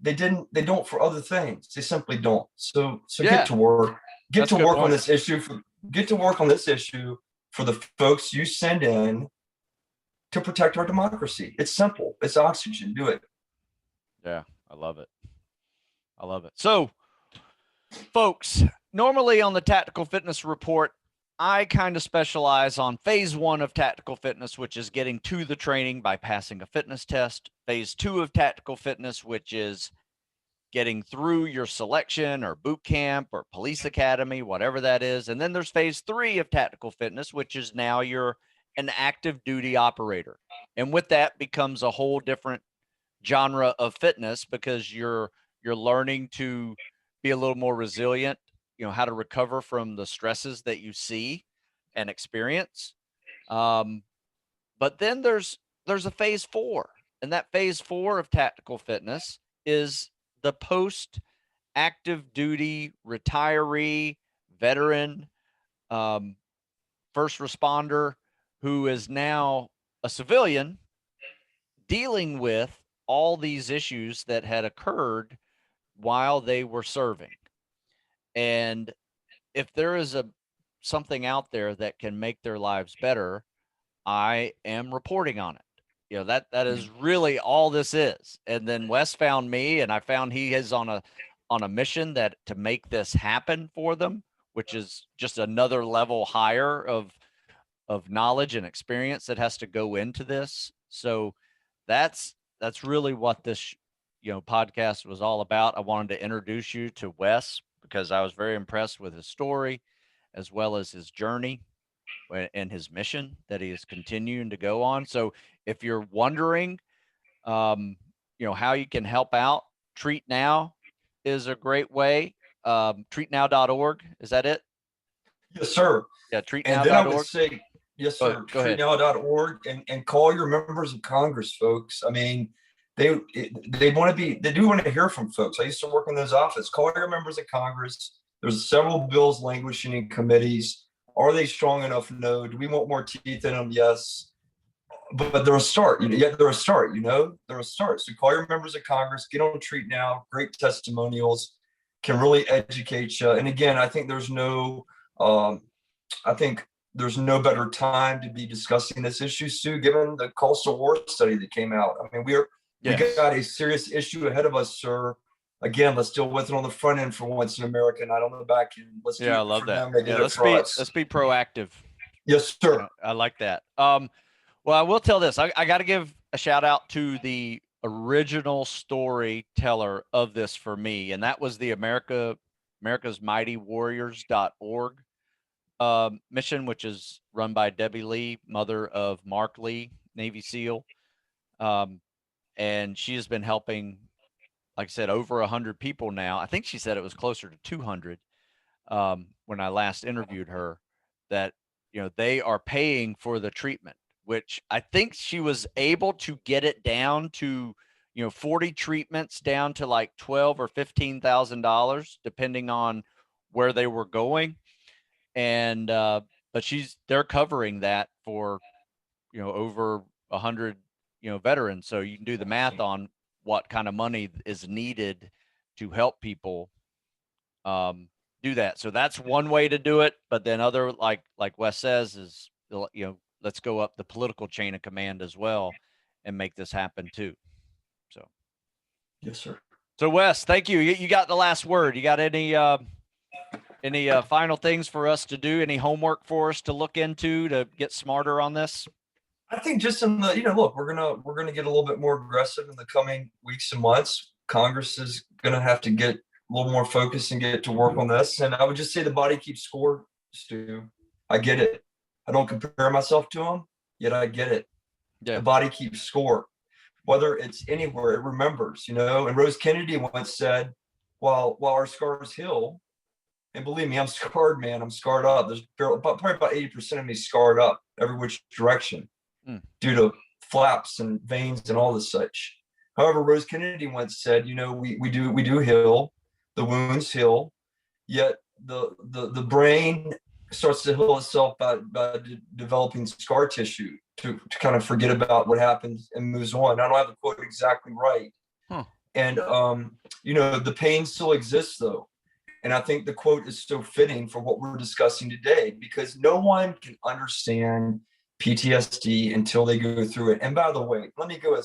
they don't for other things. They simply don't. So get to work. Get to work on this issue for the folks you send in to protect our democracy. It's simple. It's oxygen. Do it. Yeah, I love it. So, folks, normally on the Tactical Fitness Report, I kind of specialize on phase 1 of tactical fitness, which is getting to the training by passing a fitness test. Phase 2 of tactical fitness, which is getting through your selection or boot camp or police academy, whatever that is. And then there's phase 3 of tactical fitness, which is now you're an active duty operator. And with that becomes a whole different genre of fitness, because you're learning to be a little more resilient, how to recover from the stresses that you see and experience. But then there's a phase 4, and that phase 4 of tactical fitness is the post active duty retiree, veteran, first responder who is now a civilian dealing with all these issues that had occurred while they were serving. And if there is something out there that can make their lives better, I am reporting on it. That is really all this is. And then Wes found me, and I found he is on a mission to make this happen for them, which is just another level higher of of knowledge and experience that has to go into this. So that's really what this podcast was all about. I wanted to introduce you to Wes because I was very impressed with his story as well as his journey and his mission that he is continuing to go on. So if you're wondering how you can help out, Treat Now is a great way. Treatnow.org, is that it? Yes, sir. Yeah, And then I would treatnow.org. say, yes, sir, Go ahead. treatnow.org, and call your members of Congress, folks. I mean, they do want to hear from folks. I used to work in those offices. Call your members of Congress. There's several bills languishing in committees. Are they strong enough? No. Do we want more teeth in them? Yes. But they're a start. They're a start. They're a start. So call your members of Congress. Get on Treat Now. Great testimonials can really educate you. And again, I think there's no better time to be discussing this issue, Stu, given the coastal war study that came out. I mean, we got a serious issue ahead of us, sir. Again, let's deal with it on the front end for once in America, not on the back end. Let's do it. I love that. Let's be proactive. Yes, sir. I like that. Well, I will tell this. I got to give a shout out to the original storyteller of this for me, and that was the America's Mighty Warriors.org mission, which is run by Debbie Lee, mother of Mark Lee, Navy SEAL. And she has been helping, like I said, over 100 people now. I think she said it was closer to 200 when I last interviewed her, that, they are paying for the treatment, which I think she was able to get it down to, 40 treatments down to like $12,000 or $15,000, depending on where they were going. And, but they're covering that for, over 100, veterans. So you can do the math on what kind of money is needed to help people, do that. So that's one way to do it. But then other, like Wes says, is, let's go up the political chain of command as well and make this happen too. So. Yes, sir. So Wes, thank you. You got the last word. You got any final things for us to do? Any homework for us to look into to get smarter on this? I think just in the, look, we're gonna get a little bit more aggressive in the coming weeks and months. Congress is gonna have to get a little more focused and get to work on this. And I would just say the body keeps score, Stu. I get it. I don't compare myself to them, yet I get it. Yeah. The body keeps score, whether it's anywhere, it remembers, And Rose Kennedy once said, while our scars heal, and believe me, I'm scarred, man. I'm scarred up. There's probably about 80% of me scarred up every which direction due to flaps and veins and all the such. However, Rose Kennedy once said, we do heal, the wounds heal, yet the brain starts to heal itself by developing scar tissue to kind of forget about what happened and moves on. I don't have the quote exactly right. And, the pain still exists though. And I think the quote is so fitting for what we're discussing today, because no one can understand PTSD until they go through it. And by the way, let me go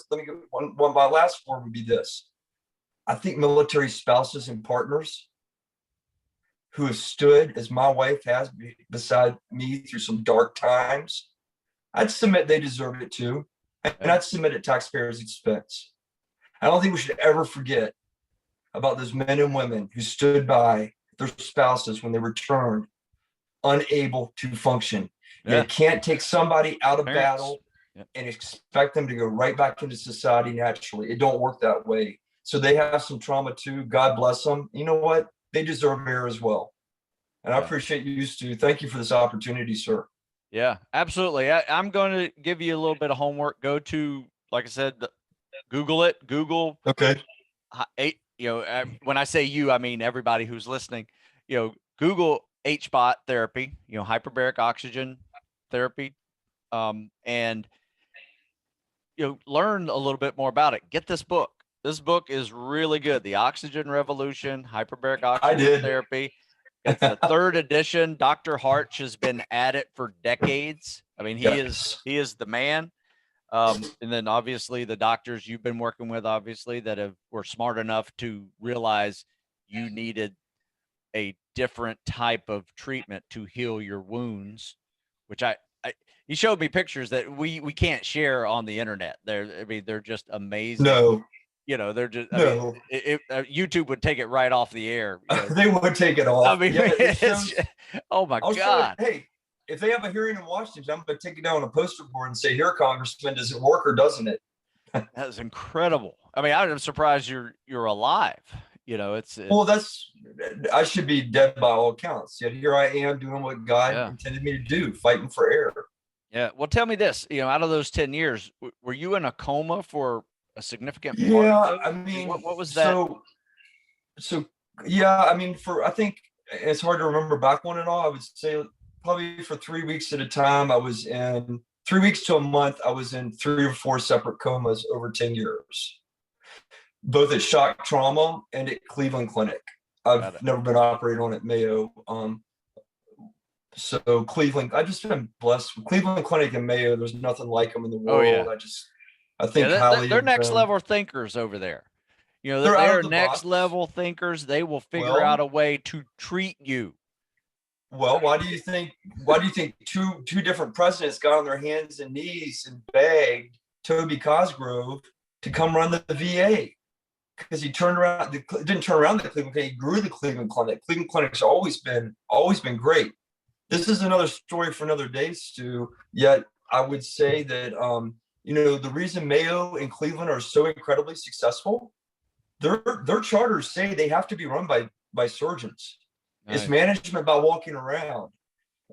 one, my last word would be this. I think military spouses and partners who have stood, as my wife has, beside me through some dark times, I'd submit they deserve it too. And I'd submit at taxpayers' expense. I don't think we should ever forget about those men and women who stood by their spouses when they returned unable to function. You can't take somebody out of battle and expect them to go right back into society naturally. It don't work that way. So they have some trauma too. God bless them. You know what? They deserve air as well. And I appreciate you, Stu. Thank you for this opportunity, sir. Yeah, absolutely. I'm going to give you a little bit of homework. Go to, like I said, Google it. Google. Okay. When I say you, I mean everybody who's listening. Google HBOT therapy. Hyperbaric oxygen therapy, and learn a little bit more about it. Get this book. This book is really good. The Oxygen Revolution, Hyperbaric Oxygen Therapy. It's the 3rd edition. Dr. Harch has been at it for decades. I mean, he is the man. And then obviously the doctors you've been working with, obviously, that were smart enough to realize you needed a different type of treatment to heal your wounds, which you showed me pictures that we can't share on the internet. They're just amazing. No, they're just, no. YouTube would take it right off the air. They would take it off. I mean, yeah, it shows, oh my I'll God. Show it, hey, if they have a hearing in Washington, I'm going to take it down on a poster board and say, here, Congressman, does it work or doesn't it? That is incredible. I mean, I'm surprised you're alive. It's well, I should be dead by all accounts. Yet here I am doing what God intended me to do, fighting for air. Yeah. Well, tell me this, out of those 10 years, were you in a coma for a significant part? Yeah. I mean, what was that? So yeah, I mean, I think it's hard to remember back one and all. I would say probably for 3 weeks at a time, I was in 3 weeks to a month. I was in 3 or 4 separate comas over 10 years, both at shock trauma and at Cleveland Clinic. I've never been operated on at Mayo. So Cleveland, I've just been blessed with Cleveland Clinic and Mayo. There's nothing like them in the world. Oh, yeah. I think they're next level thinkers over there. They're next level thinkers. They will figure out a way to treat you. Well, why do you think two different presidents got on their hands and knees and begged Toby Cosgrove to come run the VA? Because he didn't turn around the Cleveland Clinic, he grew the Cleveland Clinic. Cleveland Clinic's always been great. This is another story for another day, Stu. Yet I would say that the reason Mayo and Cleveland are so incredibly successful, their charters say they have to be run by surgeons. Nice. It's management by walking around.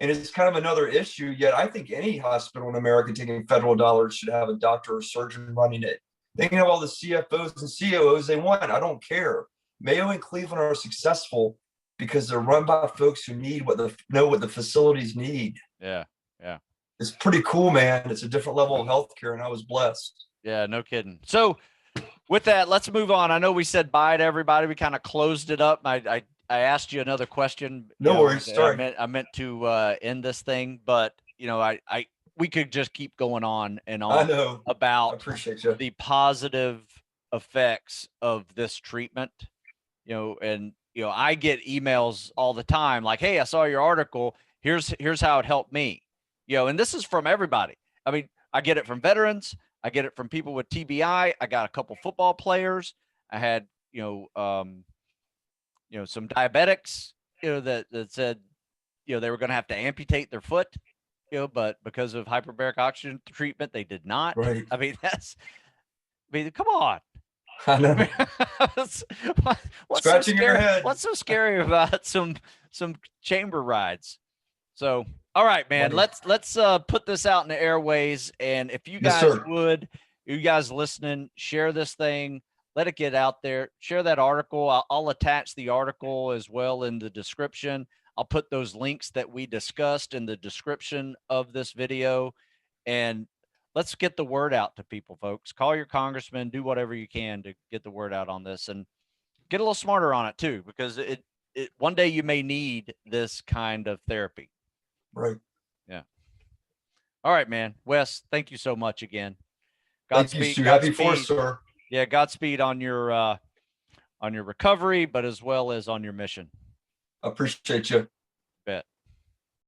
And it's kind of another issue. Yet I think any hospital in America taking federal dollars should have a doctor or surgeon running it. They can have all the CFOs and COOs they want. I don't care. Mayo and Cleveland are successful because they're run by folks who know what the facilities need. Yeah. It's pretty cool, man. It's a different level of healthcare, and I was blessed. Yeah, no kidding. So with that, let's move on. I know we said bye to everybody. We kind of closed it up. I asked you another question. No worries. Sorry. I meant to end this thing, but we could just keep going on and on. I know. About I appreciate you. The positive effects of this treatment. I get emails all the time like, hey, I saw your article. Here's how it helped me. And this is from everybody. I mean, I get it from veterans. I get it from people with TBI. I got a couple football players. I had, some diabetics, that said, they were going to have to amputate their foot, but because of hyperbaric oxygen treatment, they did not. Right. I mean, come on. I know. What's Scratching your head. What's so scary about some chamber rides? So, all right, man, let's put this out in the airways. And if you guys you guys listening, share this thing, let it get out there, share that article. I'll attach the article as well in the description. I'll put those links that we discussed in the description of this video, and let's get the word out to people, folks. Call your congressman, do whatever you can to get the word out on this, and get a little smarter on it too, because it one day you may need this kind of therapy. Right. Yeah. All right, man. Wes, thank you so much again. Godspeed. Thank you, Stu. Happy 4th, sir. Yeah, Godspeed on your recovery, but as well as on your mission. I appreciate you. Bet.